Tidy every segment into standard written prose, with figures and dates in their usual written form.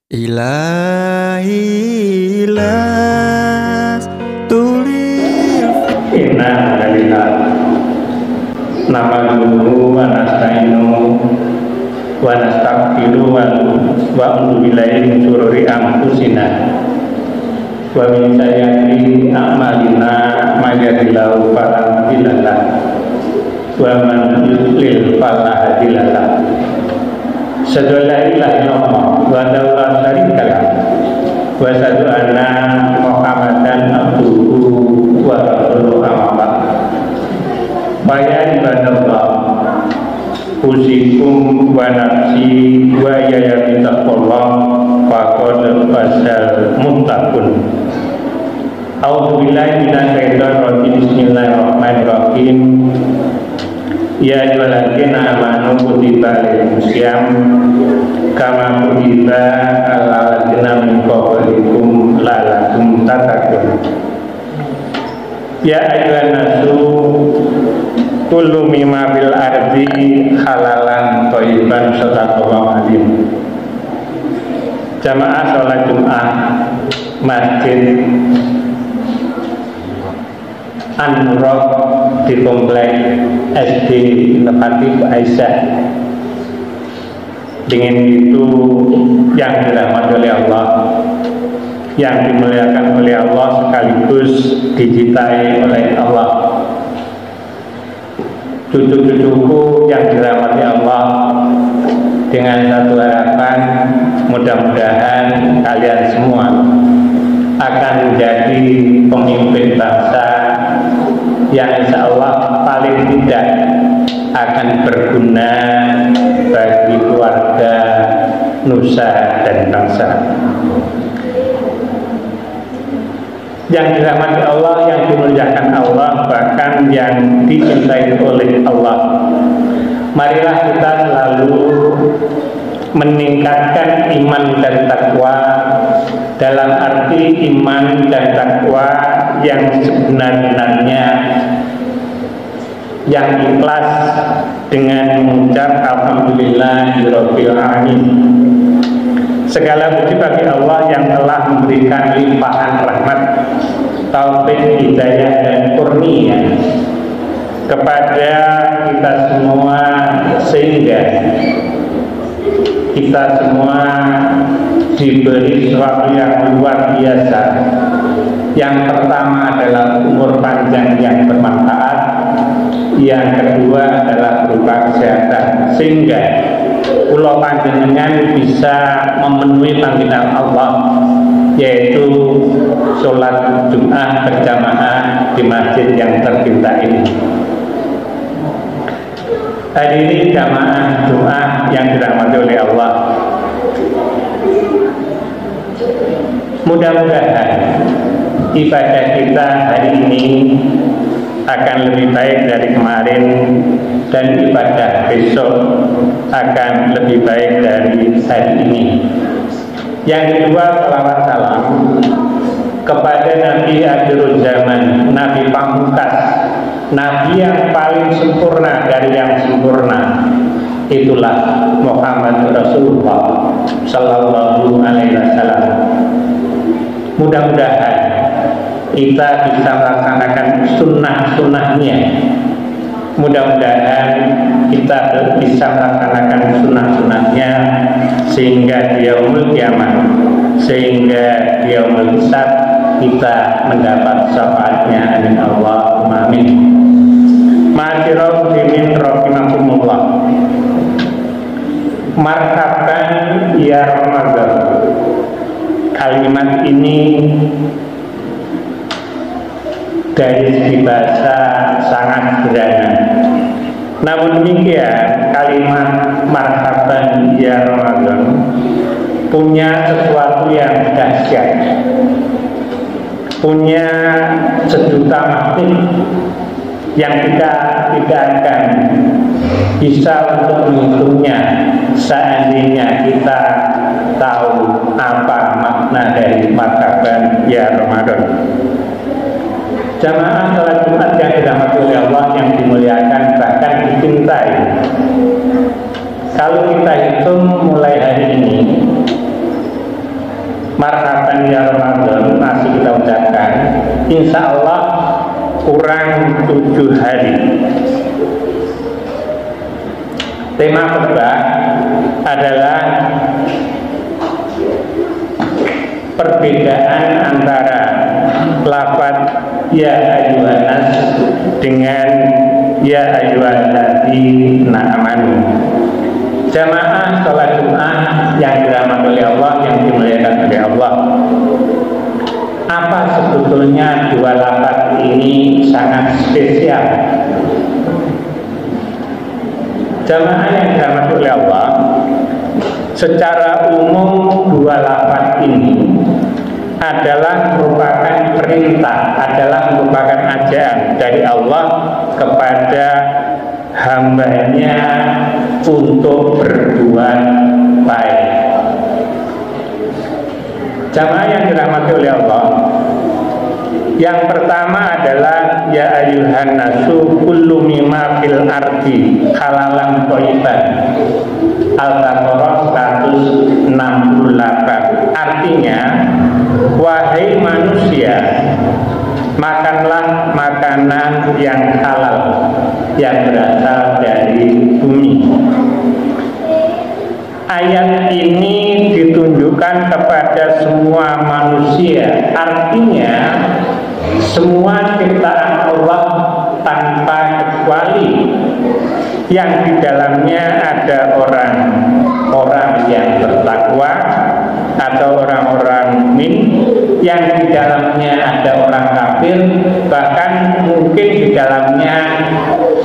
Ilahi las tulir Inna alillah namaduhu wa nasta'inu wa nastaghfiru wa na'udzu billahi min syururi anfusina wa min sayyiati a'malina may yahdihillahu fala mudilla lahu wa man yudlil fala hadiya lahu. Asyhadu an la ilaha illallah wa la syarika lahu wa asyhadu anna Muhammadan abduhu wa rasuluhu amma ba'd. Ya ibadallah, usikum wa nafsi wa ya bitaqullah faqad fasal muttaqun. A'udzu billahi minasyaitonir rajim. Bismillahirrahmanirrahim. Ya ayyuhalladzina amanu kutiba alaikumus syiyam kama kutiba alal ladzina min qablikum la'allakum tattaqun. Ya ayyuhan nasu kullu mimma fil ardi halalan thayyiban sadaqallahu azim. Jamaah sholat Jumat Masjid An-Nurah di komplek SD Inovatif Aisyah. Dengan itu yang dirahmati oleh Allah, yang dimuliakan oleh Allah, sekaligus dicintai oleh Allah. Cucu-cucuku yang dirahmati Allah, dengan satu harapan, mudah-mudahan kalian semua akan menjadi pemimpin bangsa yang insya Allah paling tidak akan berguna bagi keluarga, nusa, dan bangsa. Yang dirahmati Allah, yang dimuliakan Allah, bahkan yang dicintai oleh Allah. Marilah kita selalu meningkatkan iman dan takwa, dalam arti iman dan takwa yang sebenar-benarnya, yang ikhlas dengan mengucap alhamdulillahirabbil alamin. Segala puji bagi Allah yang telah memberikan limpahan rahmat, taufik, hidayah, dan kurnia kepada kita semua, sehingga kita semua diberi sesuatu yang luar biasa. Yang pertama adalah umur panjang yang bermanfaat, yang kedua adalah berupa kesehatan, sehingga kula panjenengan bisa memenuhi panggilan Allah, yaitu sholat Jumat berjamaah di masjid yang tercinta ini. Hadirin jamaah Jumat yang dirahmati oleh Allah, mudah-mudahan ibadah kita hari ini akan lebih baik dari kemarin, dan ibadah besok akan lebih baik dari hari ini. Yang kedua, salawat salam kepada Nabi akhirul zaman, Nabi pamungkas, Nabi yang paling sempurna dari yang sempurna. Itulah Muhammad Rasulullah Sallallahu Alaihi Wasallam. Mudah-mudahan kita bisa melaksanakan sunnah-sunnahnya. Mudah-mudahan kita bisa melaksanakan sunnah-sunnahnya sehingga di yaumul kiamat, sehingga di yaumul hisab kita mendapat syafaatnya. Amin Allahumma amin. Ma'asyiral muslimin rahimakumullah. Marhaban ya Ramadan. Kalimat ini dari segi bahasa sangat sederhana. Namun demikian, kalimat marhaban ya Ramadan punya sesuatu yang dahsyat, punya sejuta makna yang kita tidak akan bisa untuk menghitungnya seandainya kita tahu apa makna dari marhaban ya Ramadan. Jamaah sholat Jumat yang dirahmati oleh Allah, yang dimuliakan bahkan dicintai. Kalau kita hitung mulai hari ini marhaban ya Ramadan masih kita ucapkan, insya Allah kurang 7 hari. Tema khotbah adalah perbedaan antara lafaz ya ayyuhan nas dengan ya ayyuhalladzina amanu. Jamaah sholat Jumat yang dirahmati oleh Allah, yang dimuliakan oleh Allah, apa sebetulnya dua lafaz ini sangat spesial? Jamaah yang dirahmati oleh Allah, secara umum dua lafaz ini adalah merupakan perintah, adalah merupakan ajaran dari Allah kepada hambanya untuk berbuat baik. Jamaah yang dirahmati oleh Allah, yang pertama adalah ya ayyuhan nasu kullu mimma fil ardi halalan thayyiban. Al-Baqarah 168. Artinya, wahai manusia, makanlah makanan yang halal yang berasal dari bumi. Ayat ini ditunjukkan kepada semua manusia. Artinya semua ciptaan Allah tanpa kecuali, yang di dalamnya ada orang-orang yang bertakwa atau orang-orang mukmin, yang di dalamnya ada orang kafir, bahkan mungkin di dalamnya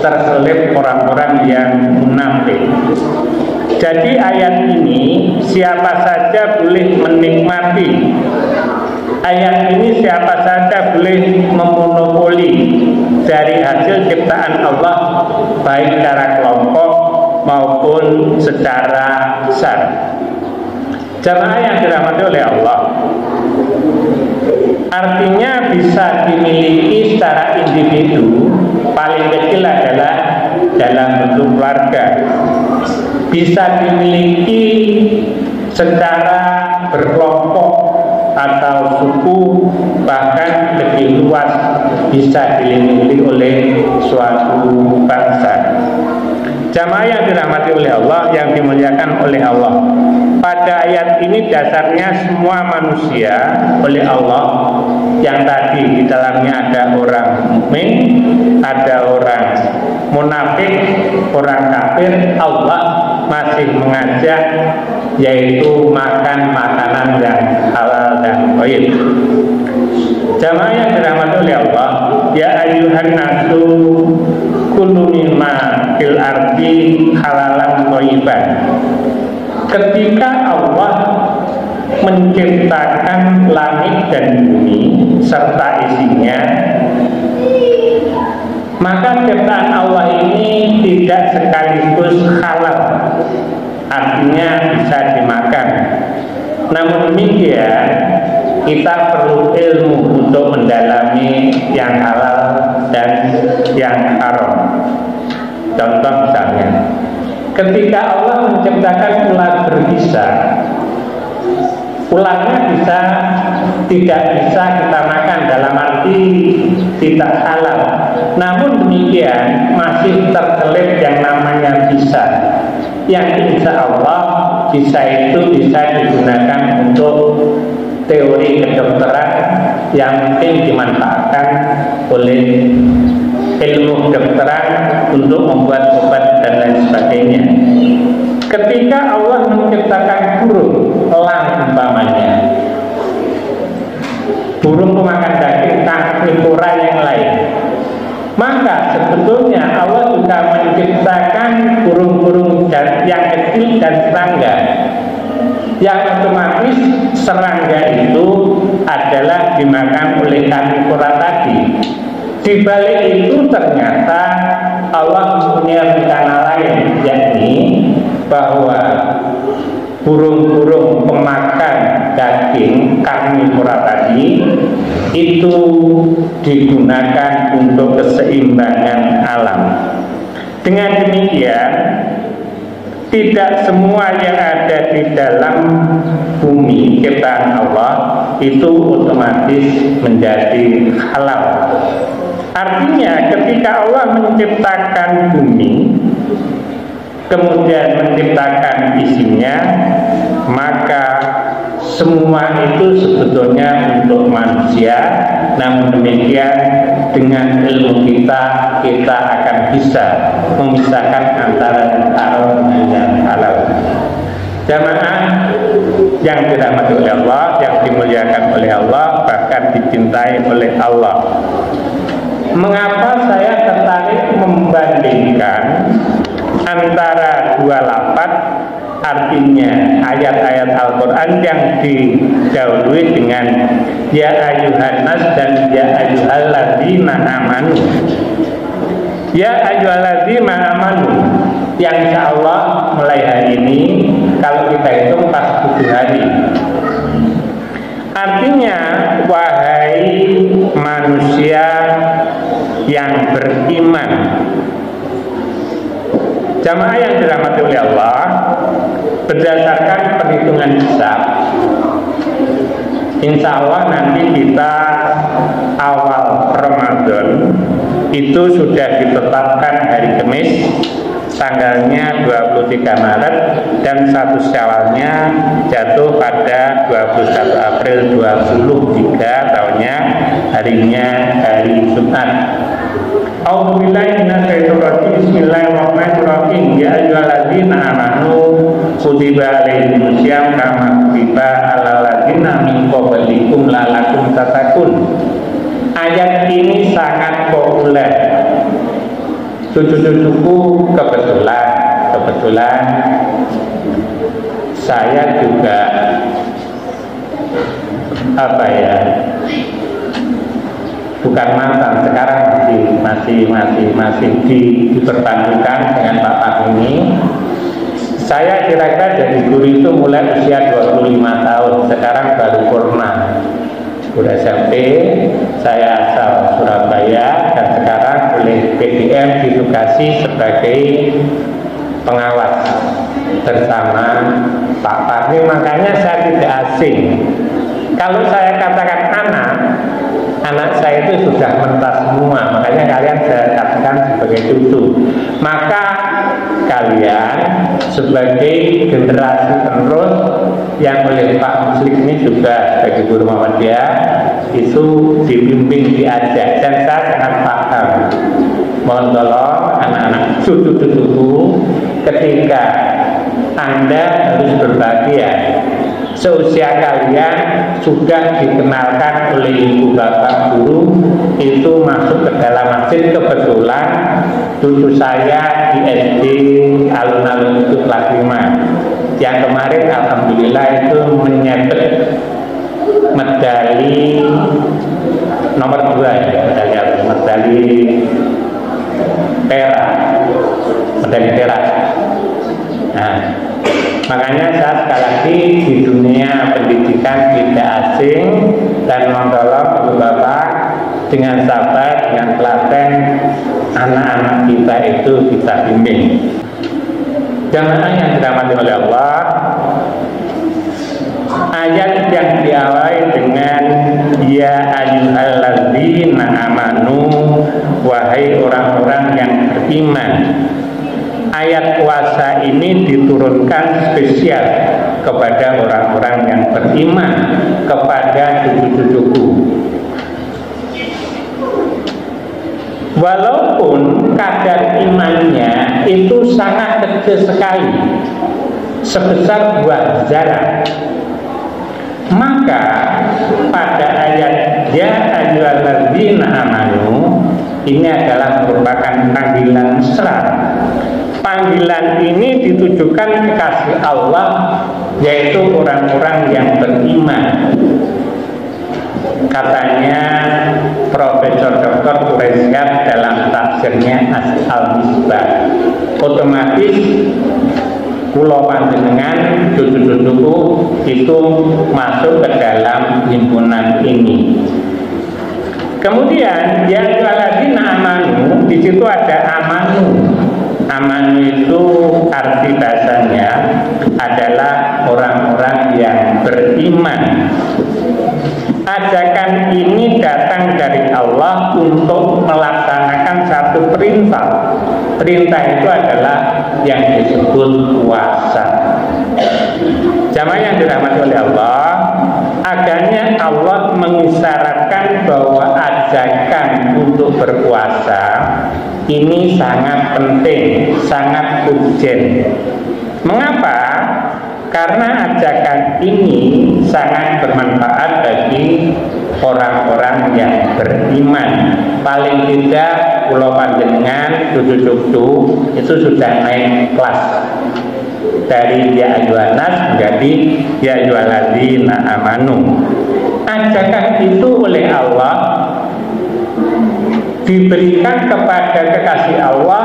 terselip orang-orang yang munafik. Jadi ayat ini siapa saja boleh menikmati. Ayat ini siapa saja boleh memonopoli dari hasil ciptaan Allah, baik secara kelompok maupun secara besar. Jamaah yang dirahmati oleh Allah, artinya bisa dimiliki secara individu, paling kecil adalah dalam bentuk keluarga. Bisa dimiliki secara berkelompok atau suku, bahkan lebih luas bisa dimiliki oleh suatu bangsa. Jamaah yang dirahmati oleh Allah, yang dimuliakan oleh Allah, pada ayat ini dasarnya semua manusia oleh Allah, yang tadi di dalamnya ada orang mukmin, ada orang munafik, orang kafir, Allah masih mengajak, yaitu makan makanan yang halal dan thayyib. Jamaah yang dirahmati oleh Allah, ya ayyuhan nasu kullu mimma fil ardi halalan thayyiban. Ketika Allah menciptakan langit dan bumi serta isinya, maka ciptaan Allah ini tidak sekaligus halal, artinya bisa dimakan. Namun demikian, kita perlu ilmu untuk mendalami yang halal dan yang haram. Contoh misalnya, ketika Allah menciptakan ular berbisa, ularnya tidak bisa kita makan, dalam arti tidak halal. Namun demikian masih terselip yang namanya bisa, yang insya Allah bisa itu bisa digunakan untuk teori kedokteran yang mungkin dimanfaatkan oleh ilmu kedokteran untuk membuat obat dan lain sebagainya. Ketika Allah menciptakan burung, elang umpamanya, burung pemakan daging, karnivora yang lain, maka sebetulnya Allah juga menciptakan burung-burung yang kecil dan serangga, yang otomatis serangga itu adalah dimakan oleh karnivora tadi. Di balik itu ternyata Allah mempunyai rencana lain, yakni bahwa burung-burung pemakan daging karnivora tadi itu digunakan untuk keseimbangan alam. Dengan demikian, tidak semua yang ada di dalam bumi ciptaan Allah itu otomatis menjadi halal. Artinya ketika Allah menciptakan bumi, kemudian menciptakan isinya, maka semua itu sebetulnya untuk manusia. Namun demikian, dengan ilmu kita akan bisa memisahkan antara yang haram dan yang halal. Jamaah yang dirahmati oleh Allah, yang dimuliakan oleh Allah, bahkan dicintai oleh Allah. Mengapa saya tertarik membandingkan antara dua lafaz, artinya ayat-ayat Al-Quran yang didahului dengan ya ayyuhan nas dan ya ayyuhalladzina amanu. Ya ayyuhalladzina amanu, yang insya Allah mulai hari ini kalau kita hitung pas 7 hari, artinya wahai manusia yang beriman. Jamaah yang dirahmati oleh Allah, berdasarkan perhitungan hisab, insya Allah nanti kita awal Ramadan itu sudah ditetapkan hari Kamis, tanggalnya 23 Maret dan 1 Syawalnya jatuh pada 21 April 23 tahunnya, harinya hari Jumat. A'udzubillahi minasyaitonirrajim. Bismillahirrahmanirrahim. Ya ayyuhalladzina amanu kutiba alaikumusiyam kama kutiba alal ladzina min qablikum la'allakum tattaqun. Ayat ini sangat populer. Cucu-cucuku kebetulan saya juga bukan mantan, sekarang masih diperbantukan dengan Bapak ini. Saya kira-kira jadi guru itu mulai usia 25 tahun, sekarang baru purna. Udah SMP, saya asal Surabaya dan sekarang oleh PDM ditugasi sebagai pengawas bersama Pak Fahmi. Makanya saya tidak asing kalau saya katakan anak saya itu sudah mentas semua, makanya kalian saya katakan sebagai cucu. Maka kalian sebagai generasi penerus yang oleh Pak Muslik ini juga sebagai guru Muhammadiyah itu dibimbing, diajak, dan saya sangat paham. Mohon tolong anak-anak cucu-cucuku, ketika Anda harus berbahagia, seusia kalian sudah dikenalkan oleh ibu bapak guru itu masuk ke dalam masjid. Kebetulan cucu saya di SD alun-alun itu kelas 5 yang kemarin alhamdulillah itu menyabet medali nomor 2 ya, medali perak. Nah, makanya saya sekali lagi di dunia pendidikan tidak asing, dan tolong ibu bapak dengan sabar, dengan telaten anak-anak kita itu kita bimbing. Jamaah yang dirahmati oleh Allah, ayat yang diawali dengan ya ayyuhalladzina amanu, wahai orang-orang yang beriman. Ayat puasa ini diturunkan spesial kepada orang-orang yang beriman, kepada cucu-cucuku. Walaupun kadar imannya itu sangat kecil sekali, sebesar buah zarah, maka pada ayat ya ayyuhalladzina amanu ini adalah merupakan panggilan mesra. Panggilan ini ditujukan kekasih Allah, yaitu orang-orang yang beriman. Katanya Profesor Dr. Quraisyad dalam tafsirnya Al-Misbah, otomatis kulo panjenengan cucu-cucuku itu masuk ke dalam himpunan ini. Kemudian yang lagi amanu, di situ ada amanu Amanu itu arti bahasanya adalah orang-orang yang beriman. Ajakan ini datang dari Allah untuk melaksanakan satu perintah. Perintah itu adalah yang disebut puasa. Jamaah yang dirahmati oleh Allah, agaknya Allah mengisyaratkan bahwa ajakan untuk berpuasa ini sangat penting, sangat urgent. Mengapa? Karena ajakan ini sangat bermanfaat bagi orang-orang yang beriman. Paling tidak pulau panjenengan cucu-cucu itu sudah naik kelas dari ya ayyuhannas menjadi ya ayyuhalladzina amanu. Ajakan itu oleh Allah diberikan kepada kekasih Allah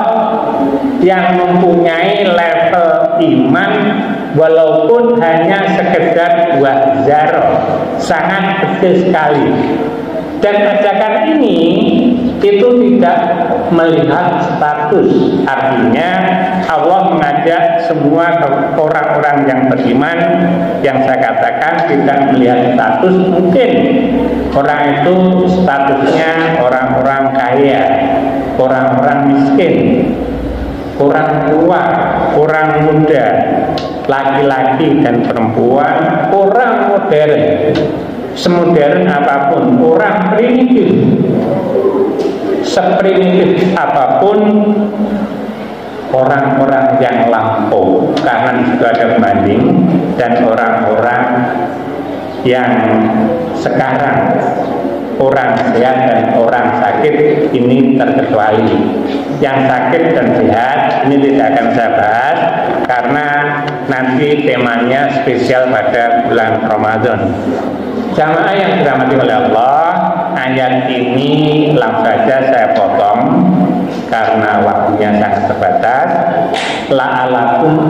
yang mempunyai level iman walaupun hanya sekedar 2 zarah, sangat kecil sekali. Dan ajakan ini itu tidak melihat status. Artinya Allah mengajak semua orang-orang yang beriman, yang saya katakan tidak melihat status. Mungkin orang itu statusnya orang-orang kaya, orang-orang miskin, orang tua, orang muda, laki-laki dan perempuan, orang modern, semodern apapun, orang primitif, seprimitif apapun, orang-orang yang lampau, karena itu ada pembanding, dan orang-orang yang sekarang, orang sehat dan orang sakit ini terkecuali. Yang sakit dan sehat ini tidak akan saya bahas karena nanti temanya spesial pada bulan Ramadan. Jamaah yang dirahmati oleh Allah, ayat ini langsung saja saya potong karena waktunya sangat terbatas. La'alakum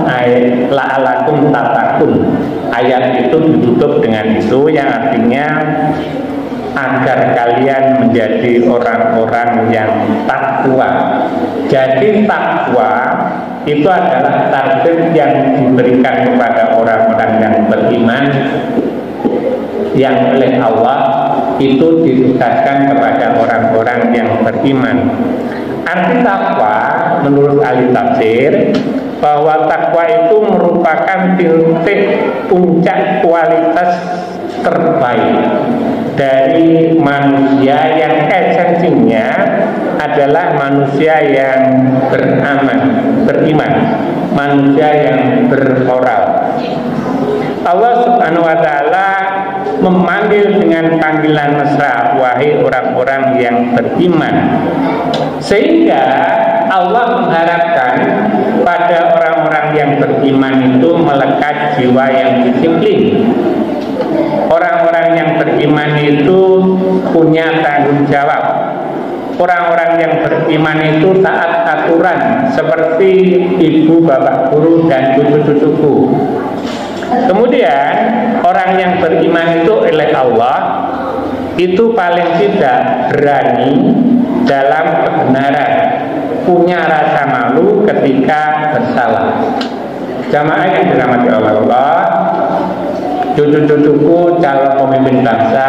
tatakun. Ayat itu ditutup dengan itu yang artinya agar kalian menjadi orang-orang yang takwa. Jadi takwa itu adalah target yang diberikan kepada orang-orang yang beriman, yang oleh Allah itu ditugaskan kepada orang-orang yang beriman. Arti takwa menurut ahli tafsir bahwa takwa itu merupakan titik puncak kualitas terbaik dari manusia yang esensinya adalah manusia yang beriman, manusia yang bermoral. Allah Subhanahu wa taala memanggil dengan panggilan mesra, wahai orang-orang yang beriman. Sehingga Allah mengharapkan pada orang-orang yang beriman itu melekat jiwa yang disiplin. Orang-orang yang beriman itu punya tanggung jawab. Orang-orang yang beriman itu taat aturan seperti ibu, bapak guru, dan cucu-cucuku. Kemudian orang yang beriman itu oleh Allah itu paling tidak berani dalam kebenaran, punya rasa malu ketika bersalah. Jamaah yang dirahmati Allah, cucu-cucuku calon pemimpin bangsa,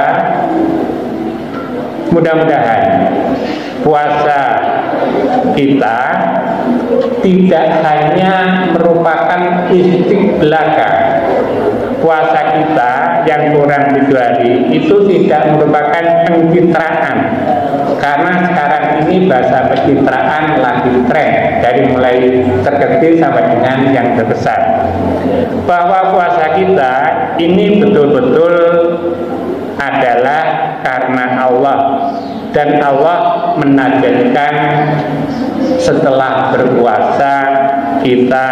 mudah-mudahan puasa kita tidak hanya merupakan istiqlaka. Puasa kita yang kurang 7 hari itu tidak merupakan pencitraan, karena sekarang ini bahasa pencitraan lagi tren dari mulai terkecil sampai dengan yang terbesar. Bahwa puasa kita ini betul-betul adalah karena Allah, dan Allah menajamkan setelah berpuasa kita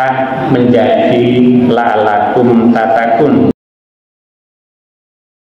menjadi la'alakum tatakun.